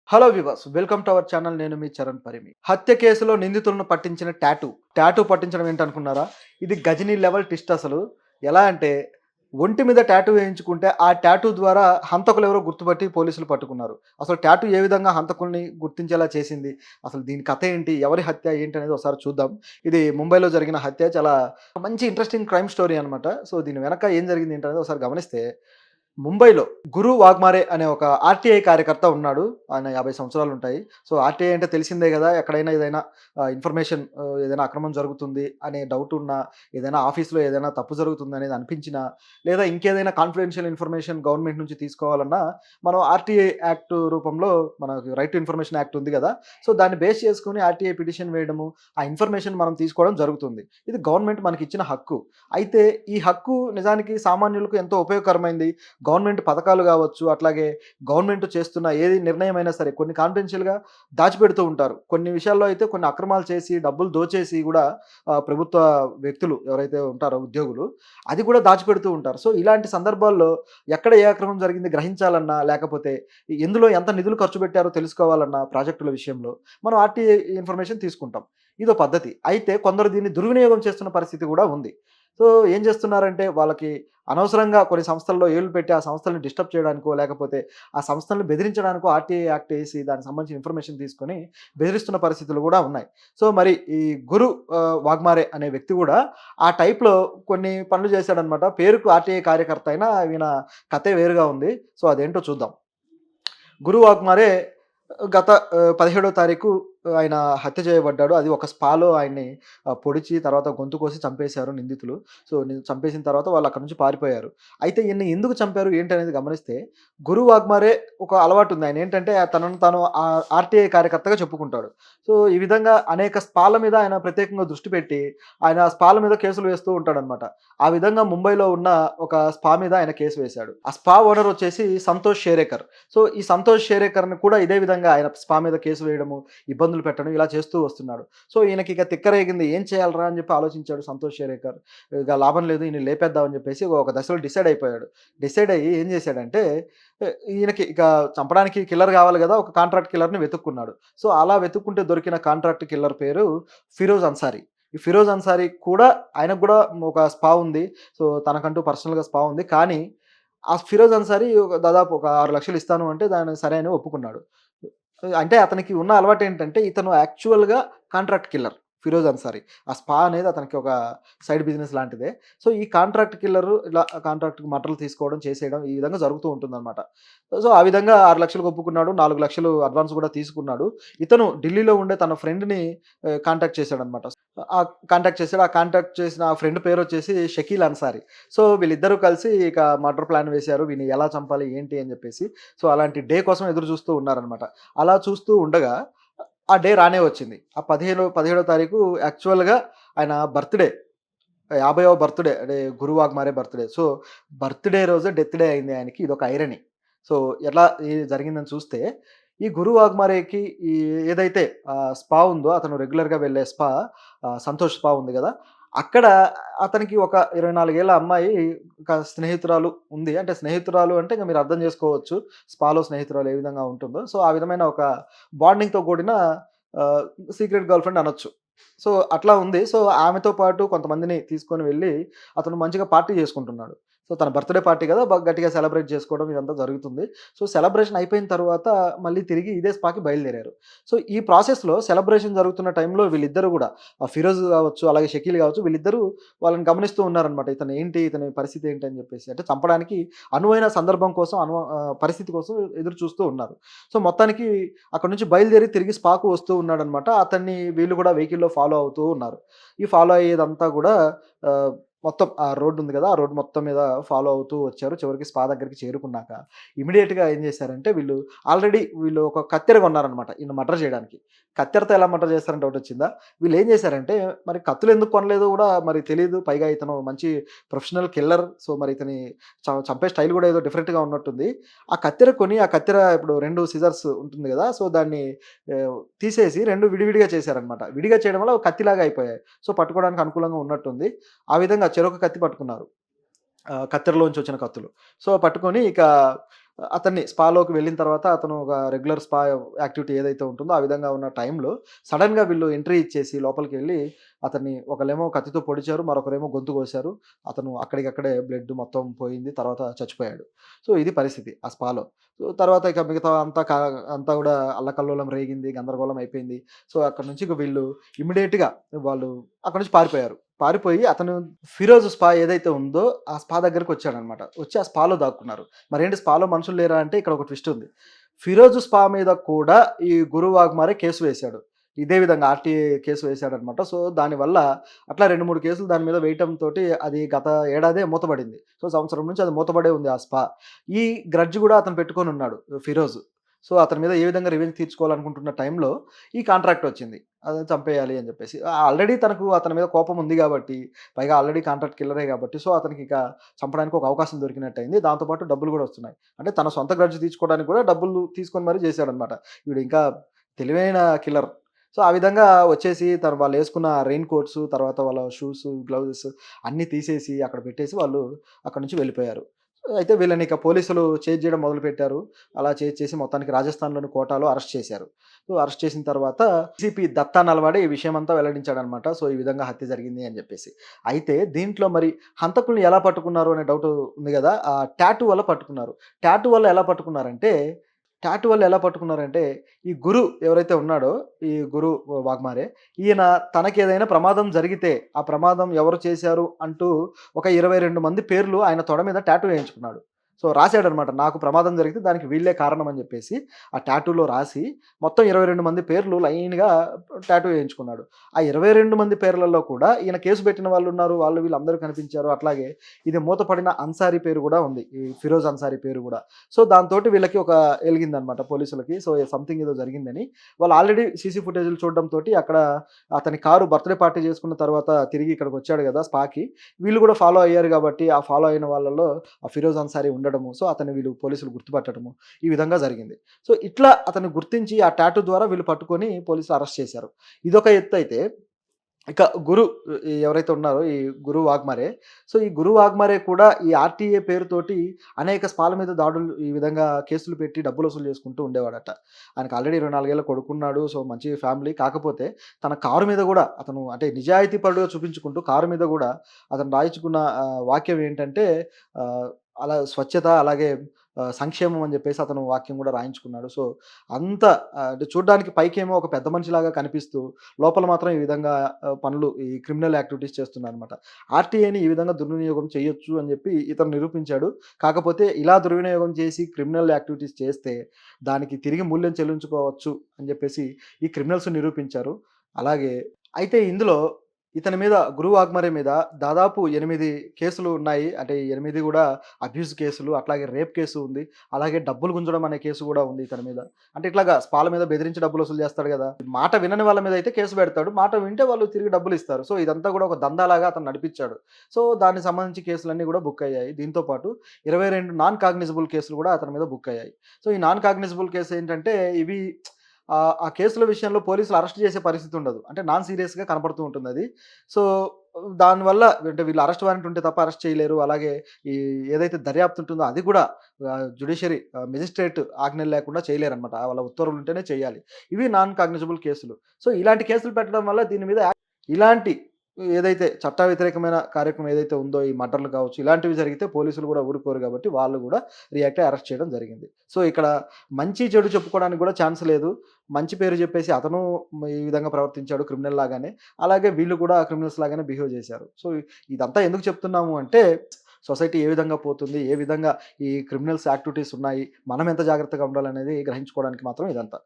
Hello viewers welcome to our channel. నేను మీ చరణ్ పరిమి. హత్య కేసులో నిందితులను పట్టించిన టాటూ పట్టించడం ఏంటనుకున్నారా? ఇది గజనీ లెవెల్ ట్విస్ట్ అసలు. ఎలా అంటే ఒంటి మీద టాటూ వేయించుకుంటే ఆ టాటూ ద్వారా హంతకులు ఎవరో గుర్తుపట్టి పోలీసులు పట్టుకున్నారు. అసలు టాటూ ఏ విధంగా హంతకుల్ని గుర్తించేలా చేసింది? అసలు దీని కథ ఏంటి? ఎవరి హత్య ఏంటి అనేది ఒకసారి చూద్దాం. ఇది ముంబైలో జరిగిన హత్య. చాలా మంచి ఇంట్రెస్టింగ్ క్రైమ్ స్టోరీ అనమాట. సో దీని వెనక ఏం జరిగింది ఏంటనేది ఒకసారి గమనిస్తే ముంబైలో గురు వాగ్మారే అనే ఒక ఆర్‌టీఐ కార్యకర్త ఉన్నాడు. ఆయన 50 సంవత్సరాలుంటాయి. సో, ఆర్‌టీఐ అంటే తెలిసిందే గదా! ఎక్కడైనా ఏదైనా ఇన్ఫర్మేషన్ ఏదైనా అక్రమం జరుగుతుంది అనే డౌట్ ఉన్నా, ఏదైనా ఆఫీస్‌లో ఏదైనా తప్పు జరుగుతుందనేది అనిపించినా, లేదా ఇంకేదైనా కాన్ఫిడెన్షియల్ ఇన్ఫర్మేషన్ గవర్నమెంట్ నుంచి తీసుకోవాలన్నా, మనం ఆర్‌టీఐ యాక్ట్ రూపంలో మనకు రైట్ టు ఇన్ఫర్మేషన్ యాక్ట్ ఉంది గదా! సో, దాన్ని బేస్ చేసుకొని ఆర్‌టీఐ పిటిషన్ వేయడము, ఆ ఇన్ఫర్మేషన్ మనం తీసుకోవడం జరుగుతుంది. ఇది గవర్నమెంట్ మనకిచ్చిన హక్కు. అయితే ఈ హక్కు నిజానికి సామాన్యులకు ఎంతో ఉపయోగకరమైంది. గవర్నమెంట్ పథకాలు గావచ్చు, అట్లాగే గవర్నమెంట్ చేస్తున్న ఏది నిర్ణయమైనా సరే కొన్ని కాన్ఫిడెన్షియల్‌గా దాచిపెడుతూ ఉంటారు. కొన్ని విషయాల్లో అయితే కొన్ని అక్రమాలు చేసి, డబ్బులు దోచేసి గూడా ప్రభుత్వ వ్యక్తులు ఎవరైతే ఉంటారో ఉద్యోగులు, అది కూడా దాచిపెడుతూ ఉంటారు. సో, ఇలాంటి సందర్భాల్లో ఎక్కడ ఏ అక్రమం జరిగింది గ్రహించాలన్నా, లేకపోతే ఎందులో ఎంత నిధులు ఖర్చు పెట్టారో తెలుసుకోవాలన్నా ప్రాజెక్టుల విషయంలో మనం ఆర్‌టీఐ ఇన్ఫర్మేషన్ తీసుకుంటాం. ఇదో పద్ధతి. అయితే కొందరు దీన్ని దుర్వినియోగం చేస్తున్న పరిస్థితి గూడా ఉంది. సో, ఏం చేస్తున్నారంటే వాళ్ళకి అనవసరంగా కొన్ని సంస్థల్లో ఏళ్ళు పెట్టి ఆ సంస్థల్ని డిస్టర్బ్ చేయడానికో, లేకపోతే ఆ సంస్థల్ని బెదిరించడానికో ఆర్‌టీఐ యాక్ట్ ఏసి దానికి సంబంధించిన ఇన్ఫర్మేషన్ తీసుకొని బెదిరిస్తున్న పరిస్థితులు గూడా ఉన్నాయి. సో, మరి ఈ గురు వాగ్మారే అనే వ్యక్తి గూడా ఆ టైప్‌లో కొన్ని పనులు చేశాడనమాట. పేరుకు ఆర్‌టీఐ కార్యకర్త అయినా ఈయన కథే వేరుగా ఉంది. సో, అదేంటో చూద్దాం. గురు వాగ్మారే గత 17వ తారీఖు ఆయన హత్య చేయబడ్డాడు. అది ఒక స్పాలో ఆయన్ని పొడిచి తర్వాత గొంతు కోసి చంపేశారు నిందితులు. సో, చంపేసిన తర్వాత వాళ్ళు అక్కడి నుంచి పారిపోయారు. అయితే ఈయన్ని ఎందుకు చంపారు ఏంటనేది గమనిస్తే గురు వాగ్మారే ఒక అలవాటుంది. ఆయనేంటంటే తనను తాను ఆర్‌టీఐ కార్యకర్తగా చెప్పుకుంటాడు. సో, ఈ విధంగా అనేక స్పాల మీద ఆయన ప్రత్యేకంగా దృష్టి పెట్టి ఆయన స్పాల మీద కేసులు వేస్తూ ఉంటాడనమాట. ఆ విధంగా ముంబైలో ఉన్న ఒక స్పా మీద ఆయన కేసు వేశాడు. ఆ స్పా ఓనర్ వచ్చేసి సంతోష్ షేరేకర్. సో, ఈ సంతోష్ షేరేకర్‌ని కూడా ఇదే విధంగా ఆయన స్పా మీద కేసు వేయడము, ఇబ్బందులు పెట్టడం ఇలా చేస్తూ వస్తున్నాడు. సో, ఈయనకిక తిక్కరేగింది. ఏం చేయాలిరా అని చెప్పి ఆలోచించాడు సంతోష్ షేరేకర్. ఇక లాభం లేదు ఈయన్ని లేపేద్దాం అని చెప్పేసి ఒక దశలో డిసైడ్ అయిపోయాడు. డిసైడ్ అయ్యి ఏం చేశాడంటే ఈయనకి ఇక చంపడానికి కిల్లర్ కావాలి గదా! ఒక కాంట్రాక్ట్ కిల్లర్‌ని వెతుక్కున్నాడు. సో, అలా వెతుక్కుంటే దొరికిన కాంట్రాక్ట్ కిల్లర్ పేరు ఫిరోజ్ అన్సారీ. ఈ ఫిరోజ్ అన్సారీ కూడా ఆయనకు గూడా ఒక స్పా ఉంది. సో, తనకంటూ పర్సనల్‌గా స్పా ఉంది. కానీ ఆ ఫిరోజ్ అన్సారీ దాదాపు ఒక 6,00,000 ఇస్తాను అంటే దానికి సరే అని ఒప్పుకున్నాడు. అంటే అతనికి ఉన్న అలవాటేంటంటే ఇతను యాక్చువల్‌గా కాంట్రాక్ట్ కిల్లర్ ఫిరోజ్ అన్సారీ. ఆ స్పా అనేది అతనికి ఒక సైడ్ బిజినెస్ లాంటిదే. సో, ఈ కాంట్రాక్ట్ కిల్లరు ఇలా కాంట్రాక్ట్‌కి మటన్లు తీసుకోవడం, చేసేయడం ఈ విధంగా జరుగుతూ ఉంటుందనమాట. సో, ఆ విధంగా 6,00,000కి ఒప్పుకున్నాడు. 4,00,000 అడ్వాన్స్ కూడా తీసుకున్నాడు. ఇతను ఢిల్లీలో ఉండే తన ఫ్రెండ్‌ని కాంటాక్ట్ చేశాడనమాట. కాంటాక్ట్ చేసాడు. ఆ కాంటాక్ట్ చేసిన ఆ ఫ్రెండ్ పేరొచ్చేసి షకీల్ అన్సారీ. సో, వీళ్ళిద్దరూ కలిసి ఇక మర్డర్ ప్లాన్ వేశారు. వీడిని ఎలా చంపాలి ఏంటి అని చెప్పేసి. సో, అలాంటి డే కోసం ఎదురు చూస్తూ ఉన్నారనమాట. అలా చూస్తూ ఉండగా ఆ డే రానే వచ్చింది. ఆ 17వ తారీఖు యాక్చువల్‌గా ఆయన బర్త్‌డే. 50వ బర్త్‌డే అంటే గురు వాగ్మారే బర్త్‌డే. సో, బర్త్‌డే రోజే డెత్ డే అయింది ఆయనకి. ఇదొక ఐరనీ. సో, ఎలా జరిగిందని చూస్తే ఈ గురు వాగ్మారేకి ఈ ఏదైతే స్పా ఉందో అతను రెగ్యులర్‌గా వెళ్ళే స్పా సంతోష్ స్పా ఉంది గదా! అక్కడ అతనికి ఒక 24 ఏళ్ల అమ్మాయి ఒక స్నేహితురాలు ఉంది. అంటే స్నేహితురాలు అంటే ఇంక మీరు అర్థం జేసుకోవచ్చు. స్పాలో స్నేహితురాలు ఏ విధంగా ఉంటుందో. సో, ఆ విధమైన ఒక బాండింగ్‌తో కూడిన ఆహ్, సీక్రెట్ గర్ల్ ఫ్రెండ్ అనొచ్చు. సో, అట్లా ఉంది. సో, ఆమెతో పాటు కొంతమందిని తీసుకొని వెళ్ళి అతను మంచిగా పార్టీ చేసుకుంటున్నాడు. సో, తన బర్త్‌డే పార్టీ గదా! గట్టిగా సెలబ్రేట్ చేసుకోవడం ఇదంతా జరుగుతుంది. సో, సెలబ్రేషన్ అయిపోయిన తర్వాత మళ్ళీ తిరిగి ఇదే స్పాకి బయలుదేరారు. సో, ఈ ప్రాసెస్‌లో సెలబ్రేషన్ జరుగుతున్న టైంలో వీళ్ళిద్దరూ గూడా ఫిరోజ్ గావచ్చు, అలాగే షకీల్ గావచ్చు వీళ్ళిద్దరూ వాళ్ళని గమనిస్తూ ఉన్నారనమాట. ఇతను ఏంటి? ఇతని పరిస్థితి ఏంటి? అని జెప్పేసి. అంటే చంపడానికి అనువైన సందర్భం కోసం పరిస్థితి కోసం ఎదురు చూస్తూ ఉన్నారు. సో, మొత్తానికి అక్కడి నుంచి బయలుదేరి తిరిగి స్పాకు వస్తూ ఉన్నాడనమాట. అతన్ని వీళ్ళు గూడా వెహికల్‌లో ఫాలో అవుతూ ఉన్నారు. ఈ ఫాలో అయ్యేదంతా గూడా ఆహ్, మొత్తం ఆ రోడ్ ఉంది గదా! ఆ రోడ్ మొత్తం మీద ఫాలో అవుతూ వచ్చారు. చివరికి స్పా దగ్గరికి చేరుకున్నాక ఇమ్మీడియేట్‌గా ఏం చేశారంటే వీళ్ళు ఒక కత్తెర కొన్నారనమాట ఈయన మర్డర్ చేయడానికి. కత్తెరతో ఎలా మర్డర్ చేస్తారని డౌటొచ్చిందా? వీళ్ళేం చేశారంటే మరి కత్తులెందుకు కొనలేదో గూడా మరి తెలీదు. పైగా ఇతను మంచి ప్రొఫెషనల్ కిల్లర్. సో, మరి ఇతని చంపే స్టైల్ గూడా ఏదో డిఫరెంట్‌గా ఉన్నట్టుంది. ఆ కత్తెర కొని ఆ కత్తెర ఇప్పుడు 2 సిజర్స్ ఉంటుంది గదా! సో, దాన్ని తీసేసి 2 విడివిడిగా చేశారనమాట. విడిగా చేయడం వల్ల ఒక కత్తిలాగా అయిపోయాయి. సో, పట్టుకోవడానికి అనుకూలంగా ఉన్నట్టుంది. ఆ విధంగా చెరొక కత్తి పట్టుకున్నారు. కత్తెరలోంచి వచ్చిన కత్తులు. సో, పట్టుకొని ఇక అతన్ని స్పాలోకి వెళ్ళిన తర్వాత అతను ఒక రెగ్యులర్ స్పా యాక్టివిటీ ఏదైతే ఉంటుందో ఆ విధంగా ఉన్న టైంలో సడెన్‌గా వీళ్ళు ఎంట్రీ ఇచ్చేసి లోపలికెళ్ళి అతన్ని ఒకళ్ళేమో కత్తితో పొడిచారు. మరొకరేమో గొంతు కోసారు. అతను అక్కడికక్కడే బ్లడ్ మొత్తం పోయింది. తర్వాత చచ్చిపోయాడు. సో, ఇది పరిస్థితి ఆ స్పాలో. సో, తర్వాత ఇక మిగతా అంతా గూడా అల్లకల్లోలం రేగింది. గందరగోళం అయిపోయింది. సో, అక్కడి నుంచి ఇక వీళ్ళు ఇమ్మీడియేట్‌గా వాళ్ళు అక్కడి నుంచి పారిపోయారు. పారిపోయి అతను ఫిరోజ్ స్పా ఏదైతే ఉందో ఆ స్పా దగ్గరకొచ్చాడనమాట. వచ్చి ఆ స్పాలో దాక్కున్నారు. మరేంటి స్పాలో మనుషులు లేరా అంటే ఇక్కడ ఒక ట్విస్ట్ ఉంది. ఫిరోజ్ స్పా మీద కూడా ఈ గురు వాగ్మారే కేసు వేశాడు. ఇదే విధంగా ఆర్‌టీఐ కేసు వేశాడనమాట. సో, దానివల్ల అట్లా 2, 3 కేసులు దాని మీద వేయటంతోటి అది గత ఏడాదే మూతబడింది. సో, సంవత్సరం నుంచి అది మూతబడే ఉంది ఆ స్పా. ఈ గ్రడ్జ్ గూడా అతను పెట్టుకొనున్నాడు ఫిరోజ్. సో, అతని మీద ఏ విధంగా రివెంజ్ తీర్చుకోవాలనుకుంటున్న టైంలో ఈ కాంట్రాక్ట్ వచ్చింది. అతన్ని చంపేయాలి అని జెప్పేసి. ఆల్రెడీ తనకు అతని మీద కోపం ఉంది గాబట్టి, పైగా ఆల్రెడీ కాంట్రాక్ట్ కిల్లరే గాబట్టి, సో, అతనికిక చంపడానికి ఒక అవకాశం దొరికినట్టయింది. దాంతో పాటు డబ్బులు గూడా వస్తున్నాయి. అంటే తన సొంత గ్రడ్జ్ తీర్చుకోవడానికి గూడా డబ్బులు తీసుకొని మరీ జేశాడనమాట. వీడు ఇంకా తెలివైన కిల్లర్. సో, ఆ విధంగా వచ్చేసి వాళ్ళేసుకున్న రెయిన్ కోట్సు, తర్వాత వాళ్ళ షూసు, గ్లౌజెస్ అన్నీ తీసేసి అక్కడ పెట్టేసి వాళ్ళు అక్కడి నుంచి వెళ్ళిపోయారు. అయితే వీళ్ళనిక పోలీసులు చేజ్ జేయడం మొదలుపెట్టారు. అలా చేజ్ చేసి మొత్తానికి రాజస్థాన్‌లోని కోటాలో అరెస్ట్ చేశారు. సో, అరెస్ట్ చేసిన తర్వాత డీసీపీ దత్తా నల్వాడే ఈ విషయమంతా వెల్లడించాడనమాట. సో, ఈ విధంగా హత్య జరిగింది అని జెప్పేసి. అయితే దీంట్లో మరి హంతకుల్ని ఎలా పట్టుకున్నారు అనే డౌటు ఉంది గదా! ఆ టాటూ వల్ల పట్టుకున్నారు. టాటూ వల్ల ఎలా పట్టుకున్నారంటే టాటూ వల్ల ఎలా పట్టుకున్నారంటే, ఈ గురు ఎవరైతే ఉన్నాడో, ఈ గురు వాగ్మారే, ఈయన తనకేదైనా ప్రమాదం జరిగితే, ఆ ప్రమాదం ఎవరు చేశారు అంటూ ఒక 22 మంది పేర్లు ఆయన తొడ మీద టాటూ వేయించుకున్నాడు. సో, రాసాడనమాట. నాకు ప్రమాదం జరిగితే దానికి వీళ్ళే కారణం అని జెప్పేసి, ఆ టాటూలో రాసి, మొత్తం 22 మంది పేర్లు లైన్‌గా టాటూ వేయించుకున్నాడు. ఆ 22 మంది పేర్లలో కూడా ఈయన కేసు పెట్టిన వాళ్ళున్నారు. వాళ్ళు వీళ్ళందరూ కనిపించారు. అట్లాగే ఇది మూతపడిన అన్సారీ పేరు గూడా ఉంది. ఈ ఫిరోజ్ అన్సారీ పేరు గూడా. సో, దాంతోటి వీళ్ళకి ఒక ఎలిగిందనమాట పోలీసులకి. సో, సంథింగ్ ఏదో జరిగిందని. వాళ్ళు ఆల్రెడీ సీసీ ఫుటేజ్‌లు చూడడంతోటి అక్కడ అతని కారు బర్త్‌డే పార్టీ చేసుకున్న తర్వాత తిరిగి ఇక్కడికొచ్చాడు గదా! స్పాకి. వీళ్ళు గూడా ఫాలో అయ్యారు గాబట్టి, ఆ ఫాలో అయిన వాళ్ళలో ఆ ఫిరోజ్ అన్సారీ ఉండడము. సో, అతన్ని వీళ్ళు పోలీసులు గుర్తుపట్టడము. ఈ విధంగా జరిగింది. సో, ఇట్లా అతన్ని గుర్తించి ఆ టాటూ ద్వారా వీళ్ళు పట్టుకొని పోలీసులు అరెస్ట్ చేశారు. ఇదొక ఎత్తయితే ఇక గురు ఎవరైతే ఉన్నారో ఈ గురు వాగ్మరే. సో, ఈ గురు వాగ్మరే కూడా ఈ ఆర్‌టీఏ పేరుతోటి అనేక స్పాల మీద దాడులు ఈ విధంగా కేసులు పెట్టి డబ్బులు వసూలు చేసుకుంటూ ఉండేవాడట. ఆయనకు ఆల్రెడీ 24 ఏళ్ల కొడుకున్నాడు. సో, మంచి ఫ్యామిలీ. కాకపోతే తన కారు మీద గూడా అతను అంటే నిజాయితీ పరుడుగా చూపించుకుంటూ కారు మీద గూడా అతను రాయించుకున్న వాక్యం ఏంటంటే ఆహ్, అలా స్వచ్ఛత అలాగే సంక్షేమం అని జెప్పేసి అతను వాక్యం గూడా రాయించుకున్నాడు. సో, అంత అంటే చూడ్డానికి పైకేమో ఒక పెద్ద మనిషిలాగా కనిపిస్తూ లోపల మాత్రం ఈ విధంగా పనులు ఈ క్రిమినల్ యాక్టివిటీస్ చేస్తున్నారనమాట. ఆర్‌టీఐని ఈ విధంగా దుర్వినియోగం చేయొచ్చు అని జెప్పి ఇతను నిరూపించాడు. కాకపోతే ఇలా దుర్వినియోగం చేసి క్రిమినల్ యాక్టివిటీస్ చేస్తే దానికి తిరిగి మూల్యం చెల్లించుకోవచ్చు అని జెప్పేసి ఈ క్రిమినల్స్ నిరూపించారు. అలాగే అయితే ఇందులో ఇతని మీద గురు వాగ్మరే మీద దాదాపు 8 కేసులు ఉన్నాయి. అంటే 8 గూడా అబ్యూజ్ కేసులు, అట్లాగే రేప్ కేసు ఉంది. అలాగే డబ్బులు గుంజడం అనే కేసు గూడా ఉంది ఇతని మీద. అంటే ఇట్లాగా స్పాల మీద బెదిరించి డబ్బులు వసూలు చేస్తాడు గదా! మాట వినని వాళ్ళ మీద అయితే కేసు పెడతాడు. మాట వింటే వాళ్ళు తిరిగి డబ్బులిస్తారు. సో, ఇదంతా గూడా ఒక దందాలాగా అతను నడిపిచ్చాడు. సో, దానికి సంబంధించి కేసులన్నీ గూడా బుక్ అయ్యాయి. దీంతో పాటు 22 నాన్ కాగ్నిజబుల్ కేసులు గూడా అతని మీద బుక్ అయ్యాయి. సో, ఈ నాన్ కాగ్నిజబుల్ కేసు ఏంటంటే ఇవి ఆ కేసుల విషయంలో పోలీసులు అరెస్ట్ చేసే పరిస్థితి ఉండదు. అంటే నాన్ సీరియస్‌గా కనపడుతూ ఉంటుందది. సో, దానివల్ల అంటే వీళ్ళు అరెస్ట్ వారెంట్ ఉంటే తప్ప అరెస్ట్ చేయలేరు. అలాగే ఈ ఏదైతే దర్యాప్తు ఉంటుందో అది కూడా జ్యుడిషియరీ మెజిస్ట్రేట్ ఆజ్ఞలు లేకుండా చేయలేరనమాట. వాళ్ళ ఉత్తర్వులు ఉంటేనే చేయాలి. ఇవి నాన్ కాగ్నిజబుల్ కేసులు. సో, ఇలాంటి కేసులు పెట్టడం వల్ల దీని మీద ఇలాంటి ఏదైతే చట్ట వ్యతిరేకమైన కార్యక్రమం ఏదైతే ఉందో ఈ మర్డర్‌లు కావచ్చు, ఇలాంటివి జరిగితే పోలీసులు గూడా ఊరుకోరు గాబట్టి వాళ్ళు గూడా రియాక్ట్ అయ్యి అరెస్ట్ చేయడం జరిగింది. సో, ఇక్కడ మంచి, చెడు చెప్పుకోవడానికి గూడా ఛాన్స్ లేదు. మంచి పేరు జెప్పేసి అతను ఈ విధంగా ప్రవర్తించాడు క్రిమినల్ లాగానే. అలాగే వీళ్ళు కూడా క్రిమినల్స్ లాగానే బిహేవ్ చేశారు. సో, ఇదంతా ఎందుకు చెప్తున్నాము అంటే సొసైటీ ఏ విధంగా పోతుంది, ఏ విధంగా ఈ క్రిమినల్స్ యాక్టివిటీస్ ఉన్నాయి, మనం ఎంత జాగ్రత్తగా ఉండాలనేది గ్రహించుకోవడానికి మాత్రం ఇదంతా.